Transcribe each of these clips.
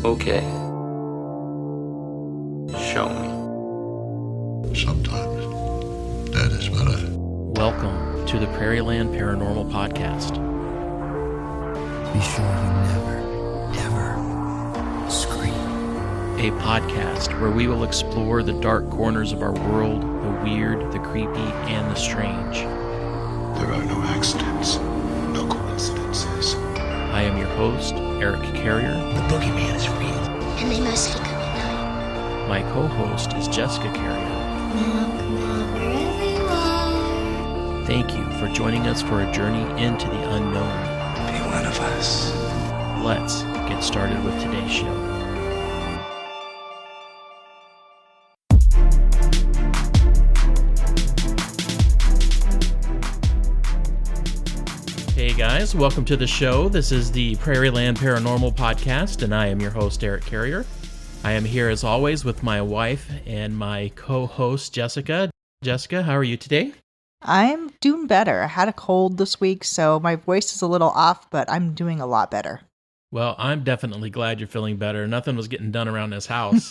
Okay. Show me. Sometimes that is better. Welcome to the Prairieland Paranormal Podcast. Be sure you never, ever scream. A podcast where we will explore the dark corners of our world, the weird, the creepy, and the strange. There are no accidents, no coincidences. I am your host, Eric Carrier. The boogeyman is real. And they mostly come at night. My co-host is Jessica Carrier. Everyone. Thank you for joining us for a journey into the unknown. Be one of us. Let's get started with today's show. Hey guys, welcome to the show. This is the Prairieland Paranormal Podcast, and I am your host, Eric Carrier. I am here as always with my wife and my co-host, Jessica. Jessica, how are you today? I'm doing better. I had a cold this week, so my voice is a little off, but I'm doing a lot better. Well, I'm definitely glad you're feeling better. Nothing was getting done around this house.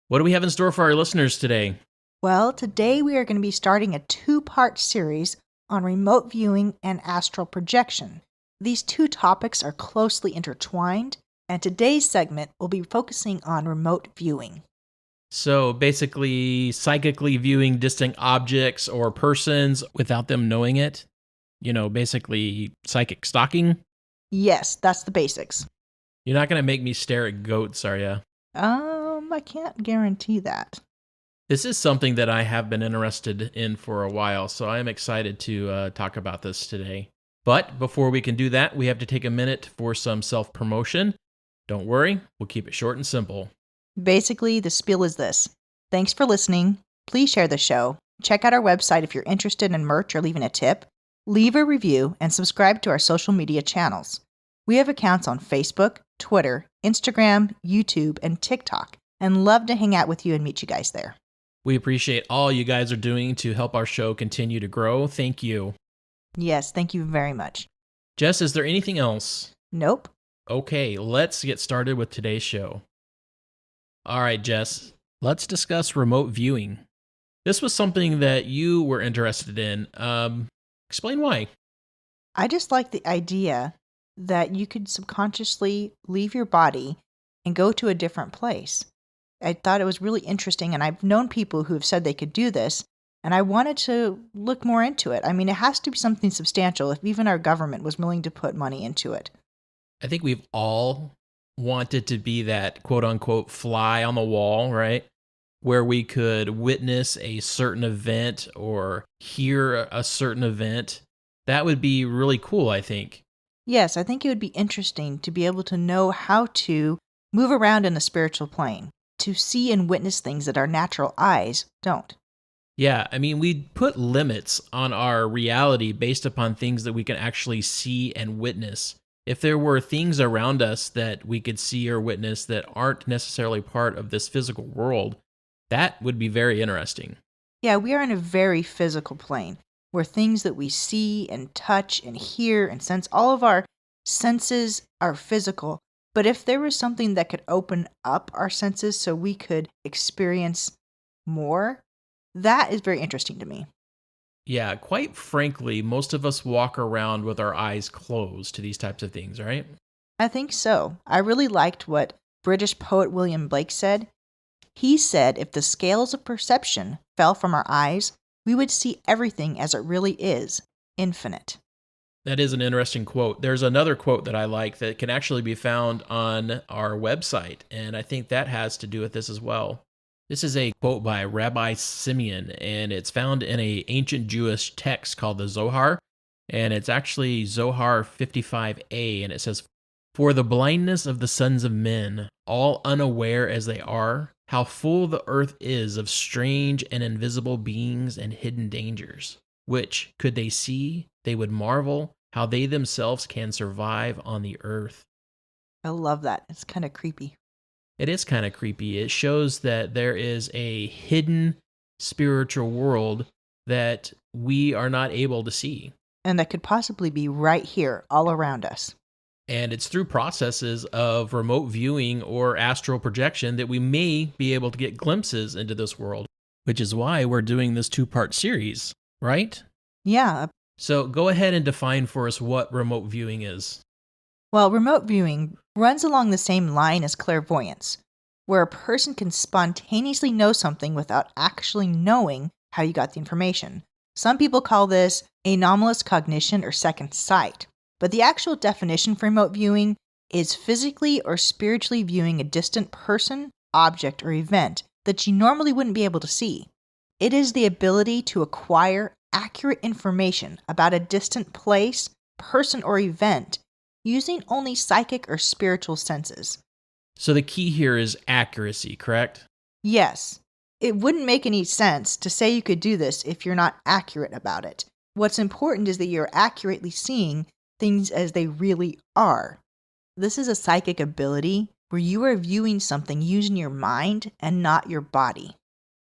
What do we have in store for our listeners today? Well, today we are going to be starting a two-part series on remote viewing and astral projection. These two topics are closely intertwined, and today's segment will be focusing on remote viewing. So basically, psychically viewing distant objects or persons without them knowing it. You know, basically psychic stalking. Yes, that's the basics. You're not going to make me stare at goats, are you? I can't guarantee that. This is something that I have been interested in for a while, so I am excited to talk about this today. But before we can do that, we have to take a minute for some self-promotion. Don't worry, we'll keep it short and simple. Basically, the spiel is this. Thanks for listening. Please share the show. Check out our website if you're interested in merch or leaving a tip. Leave a review and subscribe to our social media channels. We have accounts on Facebook, Twitter, Instagram, YouTube, and TikTok, and love to hang out with you and meet you guys there. We appreciate all you guys are doing to help our show continue to grow. Thank you. Yes, thank you very much. Jess, is there anything else? Nope. Okay, let's get started with today's show. All right, Jess, let's discuss remote viewing. This was something that you were interested in. Explain why. I just like the idea that you could subconsciously leave your body and go to a different place. I thought it was really interesting, and I've known people who have said they could do this, and I wanted to look more into it. I mean, it has to be something substantial if even our government was willing to put money into it. I think we've all wanted to be that quote-unquote fly on the wall, right? Where we could witness a certain event or hear a certain event. That would be really cool, I think. Yes, I think it would be interesting to be able to know how to move around in the spiritual plane, to see and witness things that our natural eyes don't. Yeah, I mean, we put limits on our reality based upon things that we can actually see and witness. If there were things around us that we could see or witness that aren't necessarily part of this physical world, that would be very interesting. Yeah, we are in a very physical plane where things that we see and touch and hear and sense, all of our senses are physical. But if there was something that could open up our senses so we could experience more, that is very interesting to me. Yeah, quite frankly, most of us walk around with our eyes closed to these types of things, right? I think so. I really liked what British poet William Blake said. He said if the scales of perception fell from our eyes, we would see everything as it really is, infinite. That is an interesting quote. There's another quote that I like that can actually be found on our website, and I think that has to do with this as well. This is a quote by Rabbi Simeon, and it's found in an ancient Jewish text called the Zohar, and it's actually Zohar 55a, and it says, "For the blindness of the sons of men, all unaware as they are, how full the earth is of strange and invisible beings and hidden dangers, which, could they see, they would marvel how they themselves can survive on the earth." I love that. It's kind of creepy. It is kind of creepy. It shows that there is a hidden spiritual world that we are not able to see. And that could possibly be right here, all around us. And it's through processes of remote viewing or astral projection that we may be able to get glimpses into this world, which is why we're doing this 2-part series, right? Yeah. So go ahead and define for us what remote viewing is. Well, remote viewing runs along the same line as clairvoyance, where a person can spontaneously know something without actually knowing how you got the information. Some people call this anomalous cognition or second sight, but the actual definition for remote viewing is physically or spiritually viewing a distant person, object, or event that you normally wouldn't be able to see. It is the ability to acquire accurate information about a distant place, person, or event using only psychic or spiritual senses. So the key here is accuracy, correct? Yes. It wouldn't make any sense to say you could do this if you're not accurate about it. What's important is that you're accurately seeing things as they really are. This is a psychic ability where you are viewing something using your mind and not your body.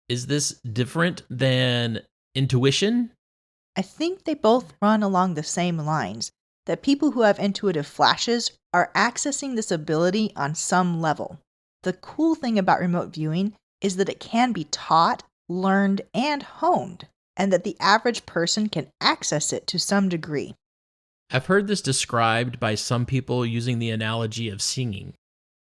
Is this different than intuition? I think they both run along the same lines, that people who have intuitive flashes are accessing this ability on some level. The cool thing about remote viewing is that it can be taught, learned, and honed, and that the average person can access it to some degree. I've heard this described by some people using the analogy of singing.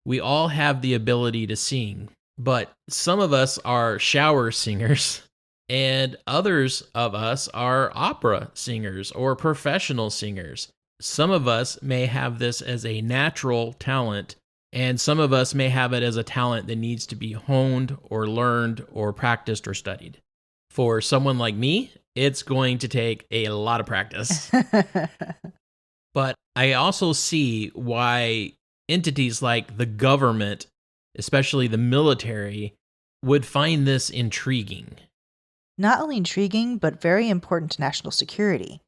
We all have the ability to sing, but some of us are shower singers, and others of us are opera singers or professional singers. Some of us may have this as a natural talent, and some of us may have it as a talent that needs to be honed or learned or practiced or studied. For someone like me, it's going to take a lot of practice. But I also see why entities like the government, especially the military, would find this intriguing. Not only intriguing, but very important to national security.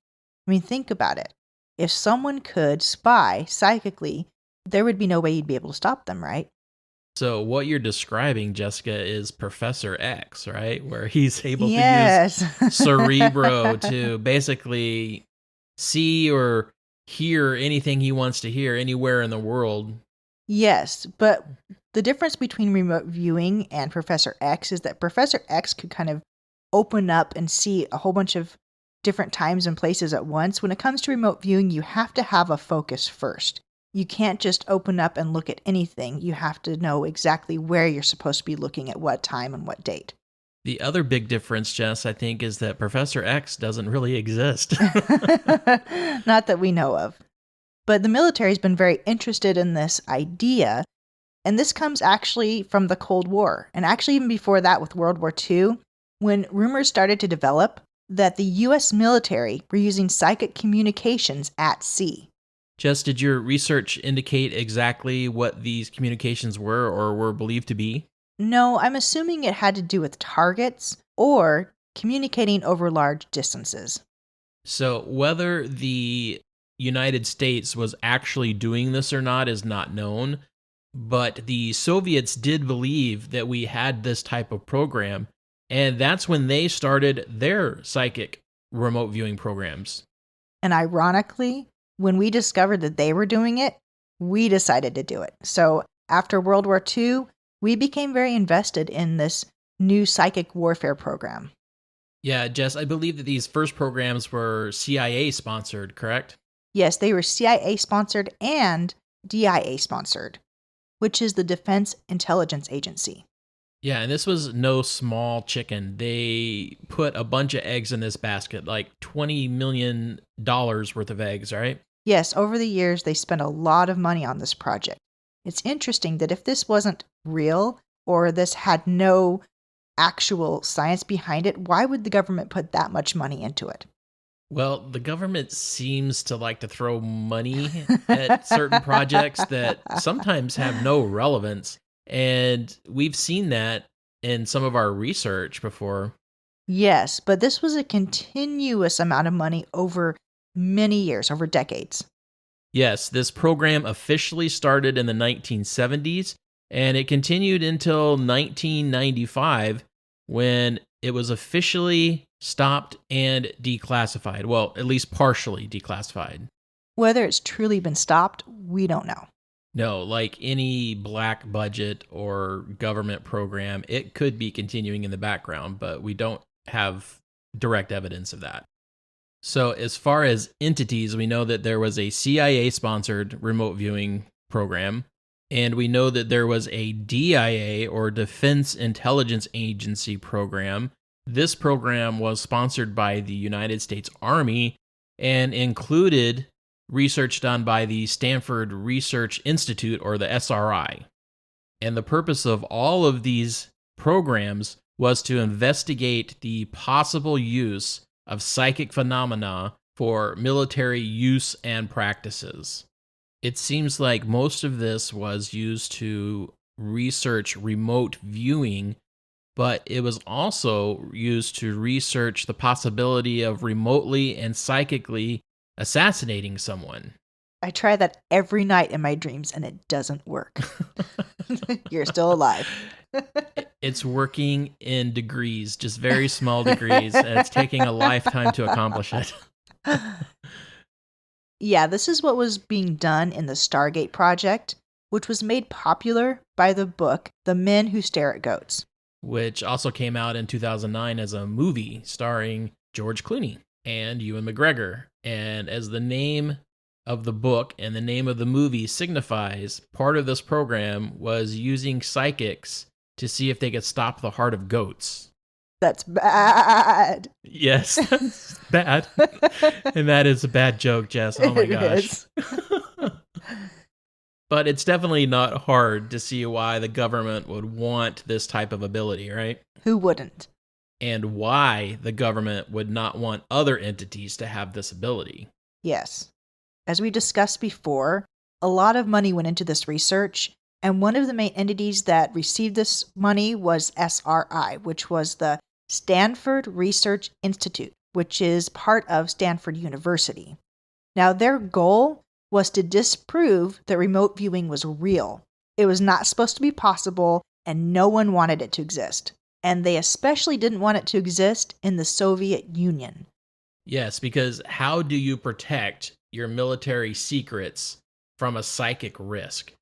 I mean, think about it. If someone could spy psychically, there would be no way you'd be able to stop them, right? So what you're describing, Jessica, is Professor X, right? Where he's able to use Cerebro to basically see or hear anything he wants to hear anywhere in the world. Yes, but the difference between remote viewing and Professor X is that Professor X could kind of open up and see a whole bunch of different times and places at once. When it comes to remote viewing, you have to have a focus first. You can't just open up and look at anything. You have to know exactly where you're supposed to be looking at what time and what date. The other big difference, Jess, I think, is that Professor X doesn't really exist. Not that we know of. But the military's been very interested in this idea, and this comes actually from the Cold War, and actually even before that with World War II, when rumors started to develop that the U.S. military were using psychic communications at sea. Jess, did your research indicate exactly what these communications were or were believed to be? No, I'm assuming it had to do with targets or communicating over large distances. So whether the United States was actually doing this or not is not known, but the Soviets did believe that we had this type of program, and that's when they started their psychic remote viewing programs. And ironically, when we discovered that they were doing it, we decided to do it. So after World War II, we became very invested in this new psychic warfare program. Yeah, Jess, I believe that these first programs were CIA sponsored, correct? Yes, they were CIA sponsored and DIA sponsored, which is the Defense Intelligence Agency. Yeah, and this was no small chicken. They put a bunch of eggs in this basket, like $20 million worth of eggs, right? Yes, over the years, they spent a lot of money on this project. It's interesting that if this wasn't real or this had no actual science behind it, why would the government put that much money into it? Well, the government seems to like to throw money at certain projects that sometimes have no relevance. And we've seen that in some of our research before. Yes, but this was a continuous amount of money over many years, over decades. Yes, this program officially started in the 1970s, and it continued until 1995 when it was officially stopped and declassified. Well, at least partially declassified. Whether it's truly been stopped, We don't know. No, like any black budget or government program, it could be continuing in the background, but we don't have direct evidence of that. So as far as entities, we know that there was a CIA-sponsored remote viewing program, and we know that there was a DIA, or Defense Intelligence Agency program. This program was sponsored by the United States Army and included research done by the Stanford Research Institute, or the SRI. And the purpose of all of these programs was to investigate the possible use of psychic phenomena for military use and practices. It seems like most of this was used to research remote viewing, but it was also used to research the possibility of remotely and psychically assassinating someone. I try that every night in my dreams, and it doesn't work. You're still alive. It's working in degrees, just very small degrees, and it's taking a lifetime to accomplish it. Yeah, this is what was being done in the Stargate project, which was made popular by the book The Men Who Stare at Goats, which also came out in 2009 as a movie starring George Clooney and Ewan McGregor. And as the name of the book and the name of the movie signifies, part of this program was using psychics to see if they could stop the heart of goats. That's bad. Yes, that's bad. And that is a bad joke, Jess. Oh my gosh. But it's definitely not hard to see why the government would want this type of ability, right? Who wouldn't? And why the government would not want other entities to have this ability. Yes. As we discussed before, a lot of money went into this research, and one of the main entities that received this money was SRI, which was the Stanford Research Institute, which is part of Stanford University. Now, their goal was to disprove that remote viewing was real. It was not supposed to be possible, and no one wanted it to exist. And they especially didn't want it to exist in the Soviet Union. Yes, because how do you protect your military secrets from a psychic risk?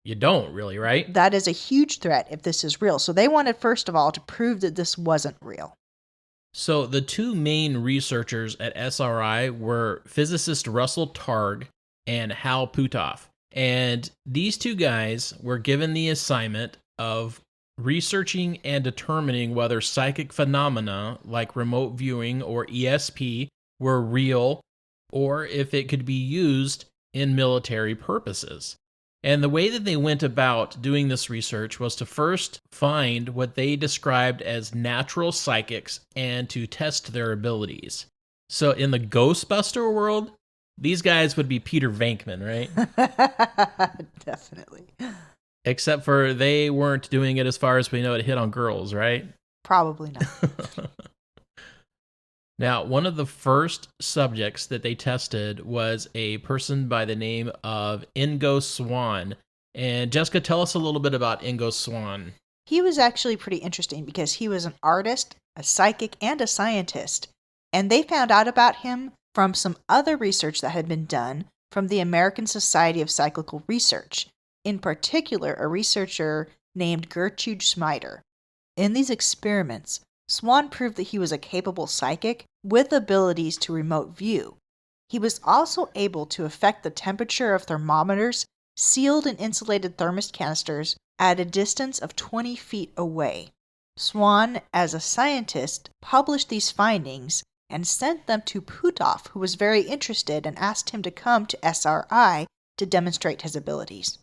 You don't really, right? That is a huge threat if this is real. So they wanted, first of all, to prove that this wasn't real. So the two main researchers at SRI were physicist Russell Targ and Hal Puthoff. And these two guys were given the assignment of researching and determining whether psychic phenomena like remote viewing or ESP were real, or if it could be used in military purposes. And the way that they went about doing this research was to first find what they described as natural psychics and to test their abilities. So in the Ghostbuster world, these guys would be Peter Venkman, right? Definitely. Except for they weren't doing it, as far as we know, to hit on girls, right? Probably not. Now, one of the first subjects that they tested was a person by the name of Ingo Swann. And Jessica, tell us a little bit about Ingo Swann. He was actually pretty interesting because he was an artist, a psychic, and a scientist. And they found out about him from some other research that had been done from the American Society of Psychical Research. In particular, a researcher named Gertrude Schmider. In these experiments, Swann proved that he was a capable psychic with abilities to remote view. He was also able to affect the temperature of thermometers sealed in insulated thermos canisters at a distance of 20 feet away. Swann, as a scientist, published these findings and sent them to Puthoff, who was very interested and asked him to come to SRI to demonstrate his abilities.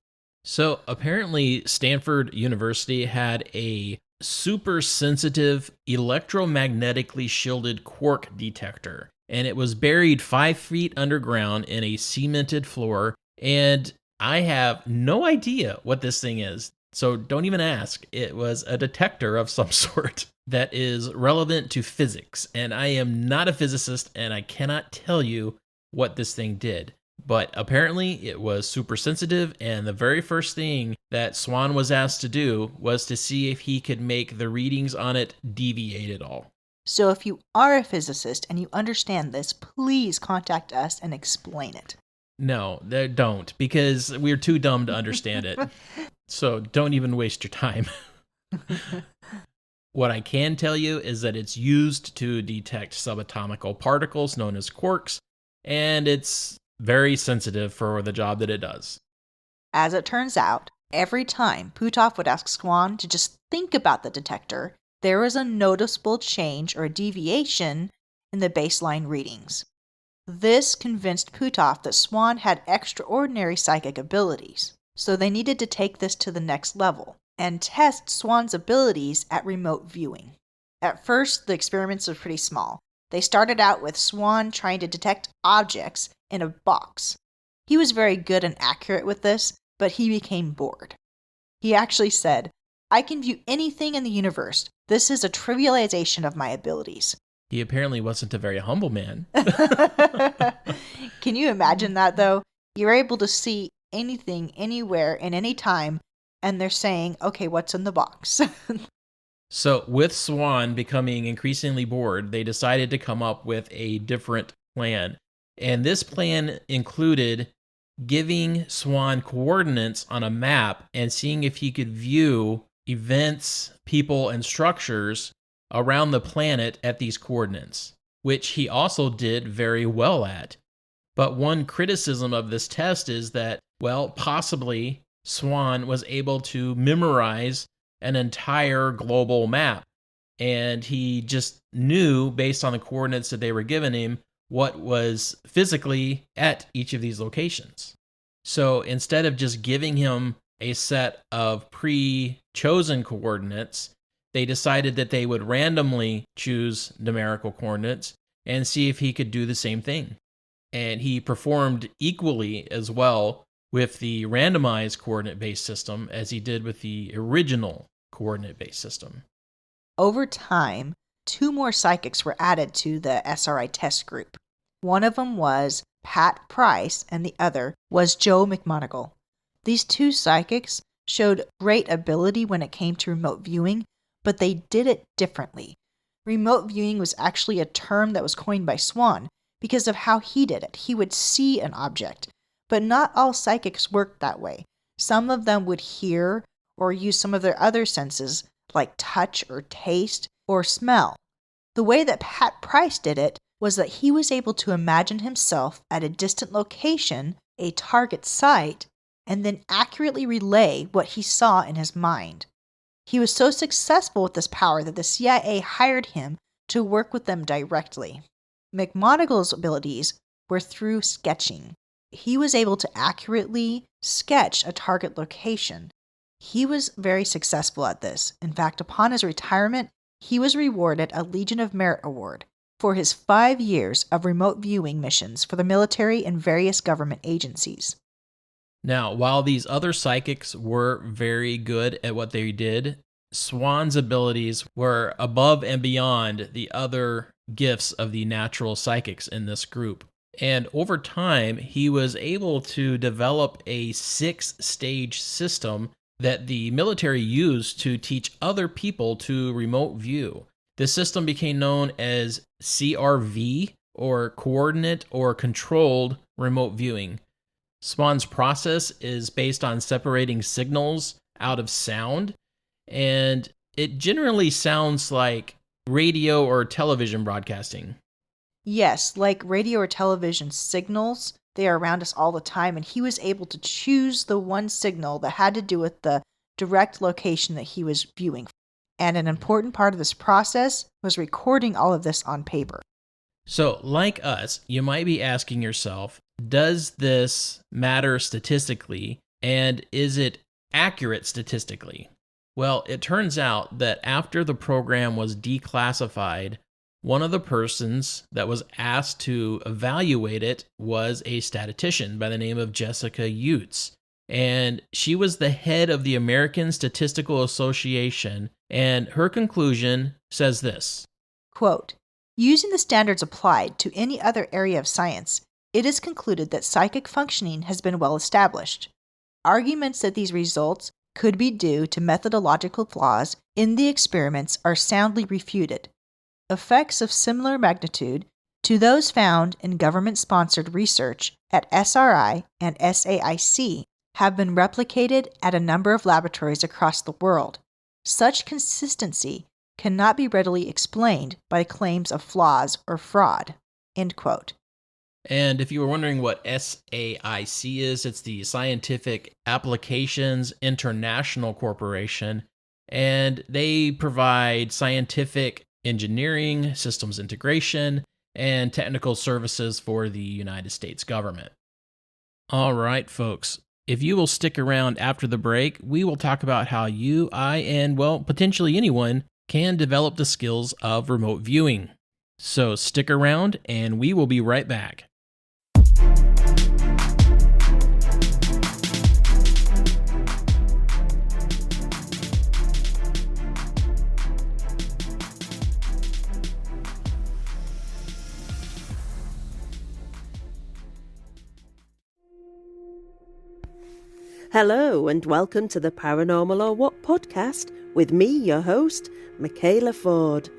So apparently Stanford University had a super sensitive electromagnetically shielded quark detector, and it was buried 5 feet underground in a cemented floor, and I have no idea what this thing is, so don't even ask. It was a detector of some sort that is relevant to physics, and I am not a physicist, and I cannot tell you what this thing did. But apparently it was super sensitive, and the very first thing that Swann was asked to do was to see if he could make the readings on it deviate at all. So if you are a physicist and you understand this, please contact us and explain it. No, they don't, because we're too dumb to understand it. So don't even waste your time. What I can tell you is that it's used to detect subatomic particles known as quarks, and it's very sensitive for the job that it does. As it turns out, every time Puthoff would ask Swan to just think about the detector, there was a noticeable change or deviation in the baseline readings. This convinced Puthoff that Swan had extraordinary psychic abilities, so they needed to take this to the next level and test Swan's abilities at remote viewing. At first, the experiments were pretty small. They started out with Swan trying to detect objects in a box. He was very good and accurate with this, but he became bored. He actually said, "I can view anything in the universe. This is a trivialization of my abilities." He apparently wasn't a very humble man. Can you imagine that, though? You're able to see anything, anywhere, in any time, and they're saying, okay, what's in the box? So, with Swan becoming increasingly bored, they decided to come up with a different plan. And this plan included giving Swan coordinates on a map and seeing if he could view events, people, and structures around the planet at these coordinates, which he also did very well at. But one criticism of this test is that, well, possibly Swan was able to memorize an entire global map, and he just knew, based on the coordinates that they were giving him, what was physically at each of these locations. So instead of just giving him a set of pre-chosen coordinates, they decided that they would randomly choose numerical coordinates and see if he could do the same thing. And he performed equally as well with the randomized coordinate-based system as he did with the original coordinate-based system. Over time, 2 more psychics were added to the SRI test group. One of them was Pat Price, and the other was Joe Mcmonagle. These 2 psychics showed great ability when it came to remote viewing, but they did it differently. Remote viewing was actually a term that was coined by Swan because of how he did it. He would see an object, but not all psychics worked that way. Some of them would hear or use some of their other senses, like touch or taste or smell. The way that Pat Price did it was that he was able to imagine himself at a distant location, a target site, and then accurately relay what he saw in his mind. He was so successful with this power that the CIA hired him to work with them directly. Mcmonagle's abilities were through sketching. He was able to accurately sketch a target location. He was very successful at this. In fact, upon his retirement, he was rewarded a Legion of Merit Award for his 5 years of remote viewing missions for the military and various government agencies. Now, while these other psychics were very good at what they did, Swan's abilities were above and beyond the other gifts of the natural psychics in this group. And over time, he was able to develop a 6-stage system that the military used to teach other people to remote view. This system became known as CRV, or Coordinate or Controlled Remote Viewing. Swan's process is based on separating signals out of sound, and it generally sounds like radio or television broadcasting. Yes, like radio or television signals, they are around us all the time, and he was able to choose the one signal that had to do with the direct location that he was viewing. And an important part of this process was recording all of this on paper. So, like us, you might be asking yourself, does this matter statistically, and is it accurate statistically? Well, it turns out that after the program was declassified, one of the persons that was asked to evaluate it was a statistician by the name of Jessica Utes. And she was the head of the American Statistical Association, and her conclusion says this. Quote, "Using the standards applied to any other area of science, it is concluded that psychic functioning has been well established. Arguments that these results could be due to methodological flaws in the experiments are soundly refuted. Effects of similar magnitude to those found in government-sponsored research at SRI and SAIC have been replicated at a number of laboratories across the world. Such consistency cannot be readily explained by claims of flaws or fraud." End quote. And if you were wondering what SAIC is, it's the Scientific Applications International Corporation, and they provide scientific engineering, systems integration, and technical services for the United States government. All right, folks. If you will stick around after the break, we will talk about how you, I, and, well, potentially anyone can develop the skills of remote viewing. So stick around, and we will be right back. Hello and welcome to the Paranormal or What podcast with me, your host, Michaela Ford.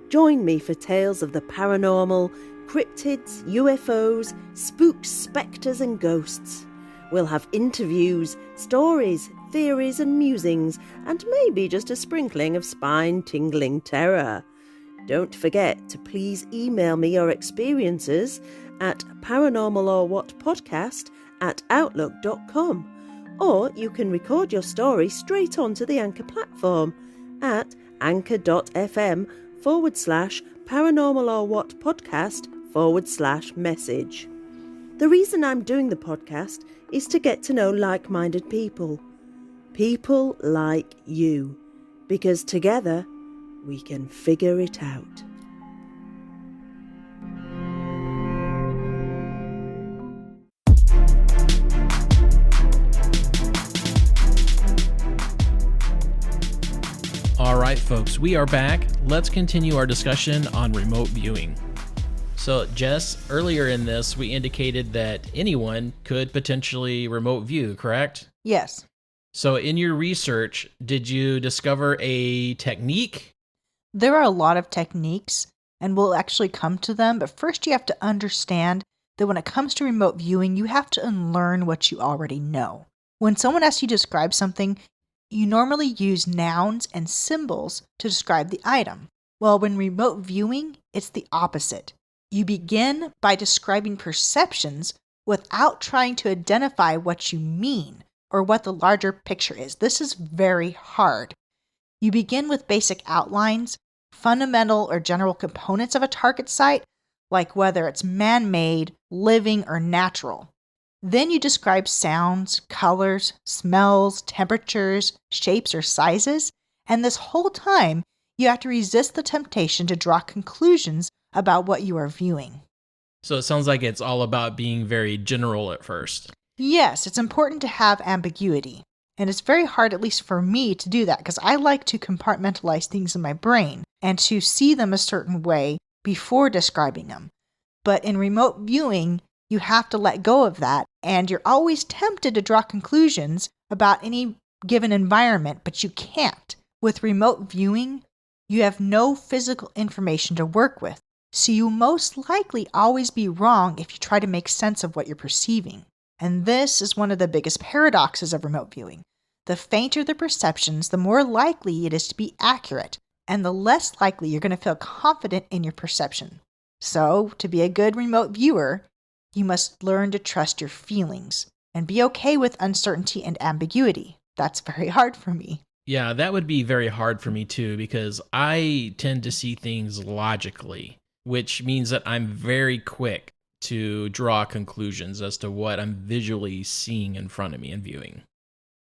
Join me for tales of the paranormal, cryptids, UFOs, spooks, spectres and ghosts. We'll have interviews, stories, theories and musings, and maybe just a sprinkling of spine-tingling terror. Don't forget to please email me your experiences at paranormalorwhatpodcast@outlook.com. Or you can record your story straight onto the Anchor platform at anchor.fm/paranormalorwhatpodcast/message. The reason I'm doing the podcast is to get to know like-minded people. People like you. Because together we can figure it out. All right, folks, we are back. Let's continue our discussion on remote viewing. So, Jess, earlier in this, we indicated that anyone could potentially remote view, correct? Yes. So, in your research, did you discover a technique? There are a lot of techniques, and we'll actually come to them, but first you have to understand that when it comes to remote viewing, you have to unlearn what you already know. When someone asks you to describe something, you normally use nouns and symbols to describe the item. Well, when remote viewing, it's the opposite. You begin by describing perceptions without trying to identify what you mean or what the larger picture is. This is very hard. You begin with basic outlines, fundamental or general components of a target site, like whether it's man-made, living, or natural. Then you describe sounds, colors, smells, temperatures, shapes, or sizes, and this whole time you have to resist the temptation to draw conclusions about what you are viewing. So it sounds like it's all about being very general at first. Yes, it's important to have ambiguity, and it's very hard, at least for me, to do that because I like to compartmentalize things in my brain and to see them a certain way before describing them. But in remote viewing, you have to let go of that, and you're always tempted to draw conclusions about any given environment, but you can't. With remote viewing, you have no physical information to work with, so you most likely always be wrong if you try to make sense of what you're perceiving. And this is one of the biggest paradoxes of remote viewing. The fainter the perceptions, the more likely it is to be accurate, and the less likely you're going to feel confident in your perception. So, to be a good remote viewer, you must learn to trust your feelings and be okay with uncertainty and ambiguity. That's very hard for me. Yeah, that would be very hard for me too, because I tend to see things logically, which means that I'm very quick to draw conclusions as to what I'm visually seeing in front of me and viewing.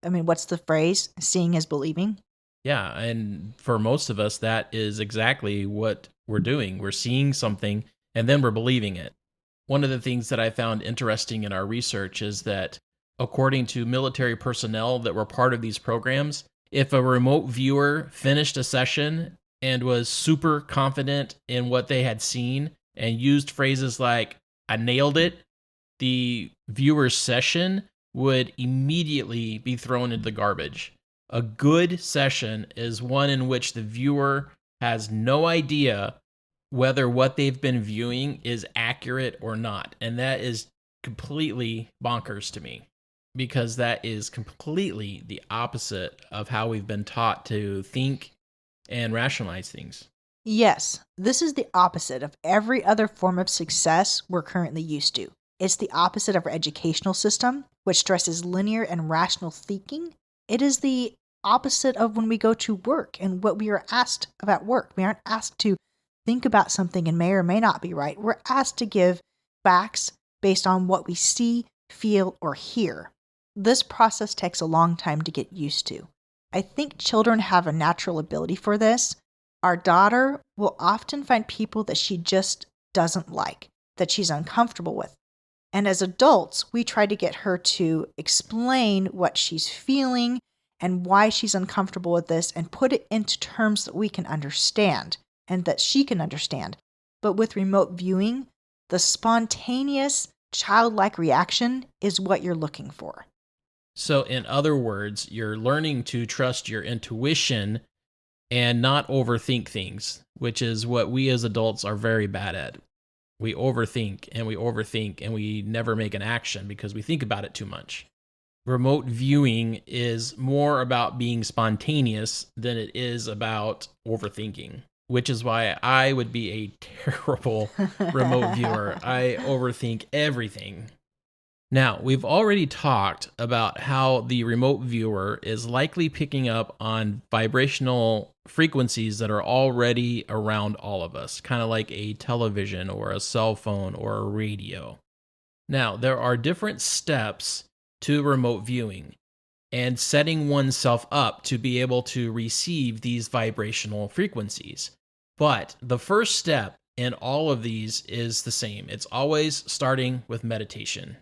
I mean, what's the phrase? Seeing is believing? Yeah, and for most of us, that is exactly what we're doing. We're seeing something, and then we're believing it. One of the things that I found interesting in our research is that, according to military personnel that were part of these programs, if a remote viewer finished a session and was super confident in what they had seen and used phrases like, "I nailed it," the viewer's session would immediately be thrown into the garbage. A good session is one in which the viewer has no idea whether what they've been viewing is accurate or not. And that is completely bonkers to me, because that is completely the opposite of how we've been taught to think and rationalize things. Yes, this is the opposite of every other form of success we're currently used to. It's the opposite of our educational system, which stresses linear and rational thinking. It is the opposite of when we go to work and what we are asked about work. We aren't asked to think about something and may or may not be right. We're asked to give facts based on what we see, feel, or hear. This process takes a long time to get used to. I think children have a natural ability for this. Our daughter will often find people that she just doesn't like, that she's uncomfortable with. And as adults, we try to get her to explain what she's feeling and why she's uncomfortable with this and put it into terms that we can understand and that she can understand. But with remote viewing, the spontaneous, childlike reaction is what you're looking for. So in other words, you're learning to trust your intuition and not overthink things, which is what we as adults are very bad at. We overthink and we never make an action because we think about it too much. Remote viewing is more about being spontaneous than it is about overthinking, which is why I would be a terrible remote viewer. I overthink everything. Now, we've already talked about how the remote viewer is likely picking up on vibrational frequencies that are already around all of us, kind of like a television or a cell phone or a radio. Now, there are different steps to remote viewing and setting oneself up to be able to receive these vibrational frequencies. But the first step in all of these is the same. It's always starting with meditation.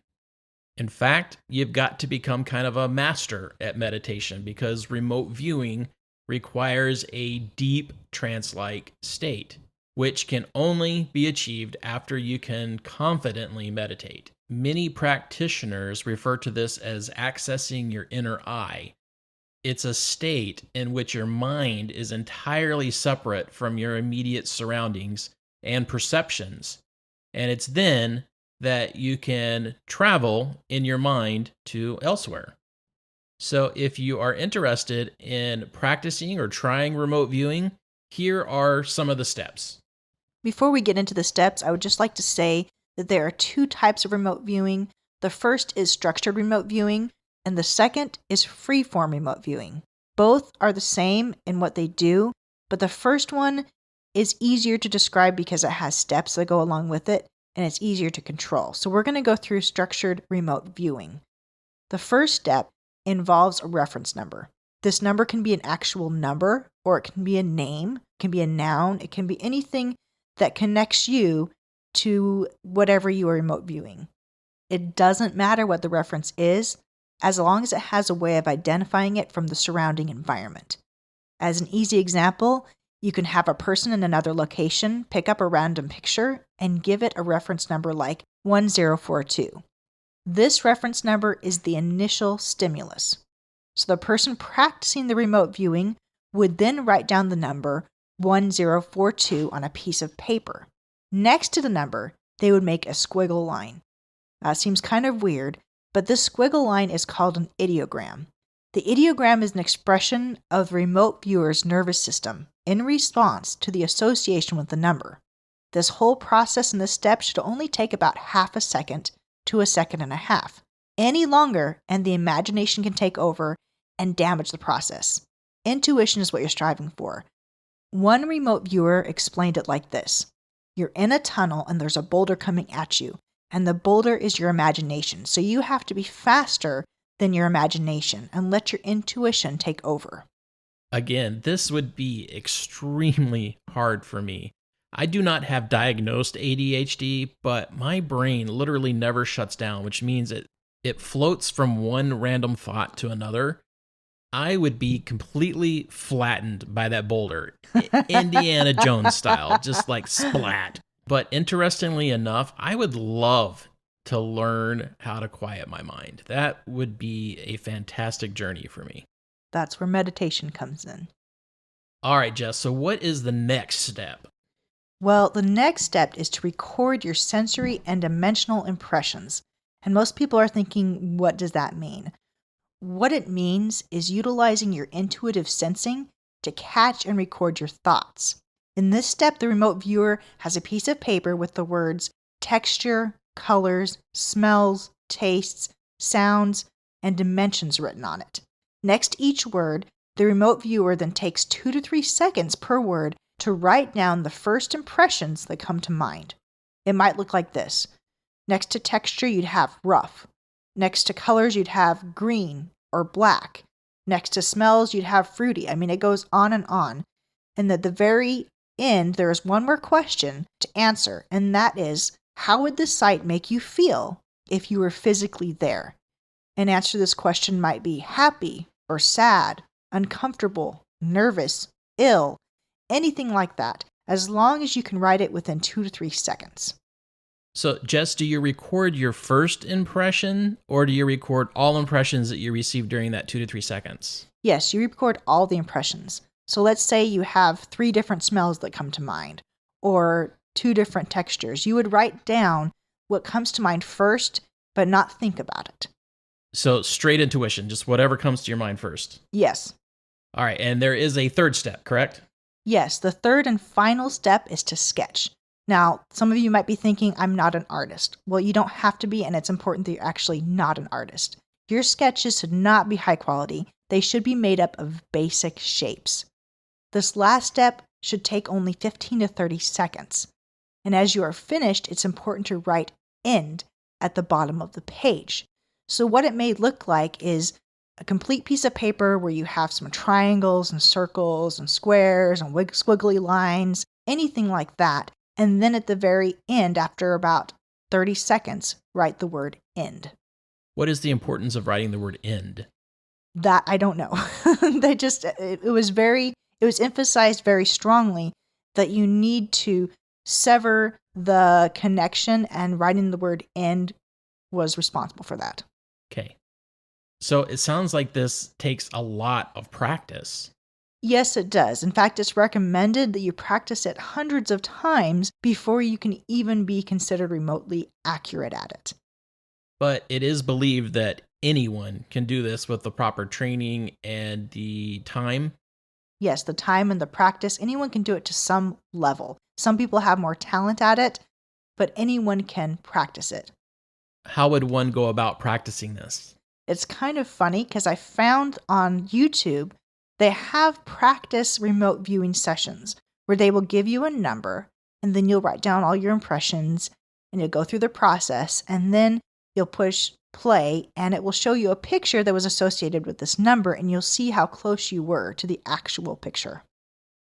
In fact, you've got to become kind of a master at meditation because remote viewing requires a deep trance-like state, which can only be achieved after you can confidently meditate. Many practitioners refer to this as accessing your inner eye. It's a state in which your mind is entirely separate from your immediate surroundings and perceptions, and it's then that you can travel in your mind to elsewhere. So if you are interested in practicing or trying remote viewing, here are some of the steps. Before we get into the steps, I would just like to say that there are two types of remote viewing. The first is structured remote viewing, and the second is freeform remote viewing. Both are the same in what they do, but the first one is easier to describe because it has steps that go along with it, and it's easier to control. So we're going to go through structured remote viewing. The first step involves a reference number. This number can be an actual number, or it can be a name, it can be a noun, it can be anything that connects you to whatever you are remote viewing. It doesn't matter what the reference is, as long as it has a way of identifying it from the surrounding environment. As an easy example, you can have a person in another location pick up a random picture and give it a reference number like 1042. This reference number is the initial stimulus. So the person practicing the remote viewing would then write down the number 1042 on a piece of paper. Next to the number, they would make a squiggle line. That seems kind of weird, but this squiggle line is called an ideogram. The ideogram is an expression of the remote viewer's nervous system in response to the association with the number. This whole process and this step should only take about half a second to a second and a half. Any longer, and the imagination can take over and damage the process. Intuition is what you're striving for. One remote viewer explained it like this. You're in a tunnel and there's a boulder coming at you, and the boulder is your imagination. So you have to be faster than your imagination and let your intuition take over. Again, this would be extremely hard for me. I do not have diagnosed ADHD, but my brain literally never shuts down, which means it floats from one random thought to another. I would be completely flattened by that boulder, Indiana Jones style, just like splat. But interestingly enough, I would love to learn how to quiet my mind. That would be a fantastic journey for me. That's where meditation comes in. All right, Jess, so what is the next step? Well, the next step is to record your sensory and dimensional impressions. And most people are thinking, what does that mean? What it means is utilizing your intuitive sensing to catch and record your thoughts. In this step, the remote viewer has a piece of paper with the words texture, colors, smells, tastes, sounds, and dimensions written on it. Next to each word, the remote viewer then takes 2 to 3 seconds per word to write down the first impressions that come to mind. It might look like this. Next to texture, you'd have rough. Next to colors, you'd have green or black. Next to smells, you'd have fruity. It goes on. And at the very end, there is one more question to answer, and that is, how would the sight make you feel if you were physically there? An answer to this question might be happy or sad, uncomfortable, nervous, ill, anything like that, as long as you can write it within 2 to 3 seconds. So, Jess, do you record your first impression, or do you record all impressions that you receive during that 2 to 3 seconds? Yes, you record all the impressions. So let's say you have 3 different smells that come to mind, or 2 different textures. You would write down what comes to mind first, but not think about it. So, straight intuition, just whatever comes to your mind first. Yes. All right, and there is a third step, correct? Yes, the third and final step is to sketch. Now, some of you might be thinking, I'm not an artist. Well, you don't have to be, and it's important that you're actually not an artist. Your sketches should not be high quality. They should be made up of basic shapes. This last step should take only 15 to 30 seconds. And as you are finished, it's important to write end at the bottom of the page. So what it may look like is a complete piece of paper where you have some triangles and circles and squares and squiggly lines, anything like that. And then at the very end, after about 30 seconds, write the word end. What is the importance of writing the word end? That I don't know. It was emphasized very strongly that you need to sever the connection, and writing the word end was responsible for that. Okay. So it sounds like this takes a lot of practice. Yes, it does. In fact, it's recommended that you practice it hundreds of times before you can even be considered remotely accurate at it. But it is believed that anyone can do this with the proper training and the time. Yes, the time and the practice, anyone can do it to some level. Some people have more talent at it, but anyone can practice it. How would one go about practicing this? It's kind of funny because I found on YouTube they have practice remote viewing sessions where they will give you a number, and then you'll write down all your impressions, and you'll go through the process, and then you'll push play, and it will show you a picture that was associated with this number, and you'll see how close you were to the actual picture.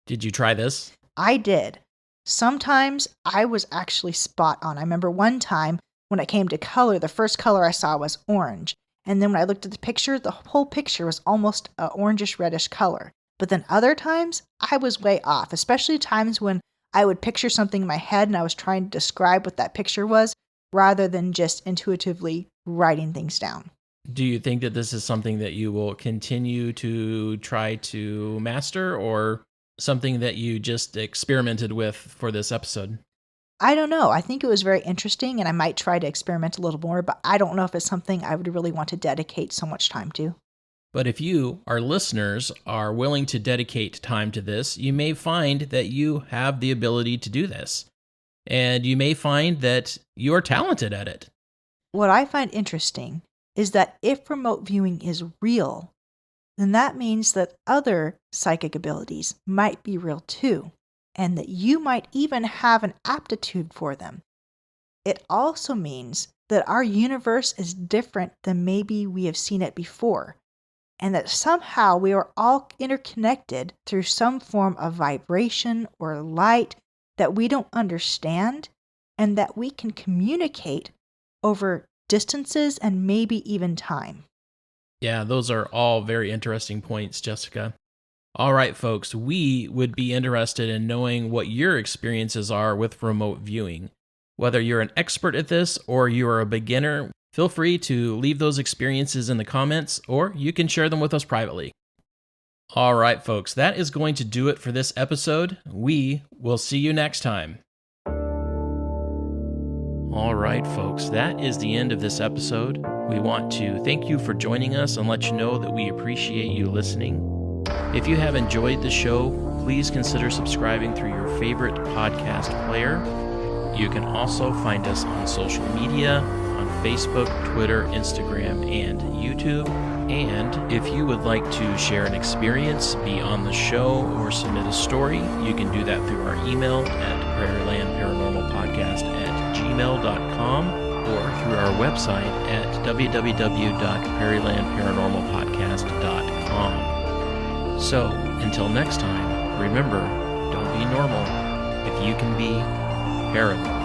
Did you try this? I did. Sometimes I was actually spot on. I remember one time when it came to color, the first color I saw was orange. And then when I looked at the picture, the whole picture was almost an orangish reddish color. But then other times, I was way off, especially times when I would picture something in my head and I was trying to describe what that picture was, rather than just intuitively writing things down. Do you think that this is something that you will continue to try to master, or something that you just experimented with for this episode? I don't know. I think it was very interesting, and I might try to experiment a little more, but I don't know if it's something I would really want to dedicate so much time to. But if you, our listeners, are willing to dedicate time to this, you may find that you have the ability to do this. And you may find that you're talented at it. What I find interesting is that if remote viewing is real, then that means that other psychic abilities might be real too, and that you might even have an aptitude for them. It also means that our universe is different than maybe we have seen it before, and that somehow we are all interconnected through some form of vibration or light that we don't understand, and that we can communicate over distances and maybe even time. Yeah, those are all very interesting points, Jessica. All right, folks, we would be interested in knowing what your experiences are with remote viewing. Whether you're an expert at this or you are a beginner, feel free to leave those experiences in the comments, or you can share them with us privately. All right, folks, that is going to do it for this episode. We will see you next time. All right, folks, that is the end of this episode. We want to thank you for joining us and let you know that we appreciate you listening. If you have enjoyed the show, please consider subscribing through your favorite podcast player. You can also find us on social media, on Facebook, Twitter, Instagram, and YouTube. And if you would like to share an experience, be on the show, or submit a story, you can do that through our email at prairielandparanormalpodcast@gmail.com or through our website at www.prairielandparanormalpodcast.com. So, until next time, remember, don't be normal if you can be paranormal.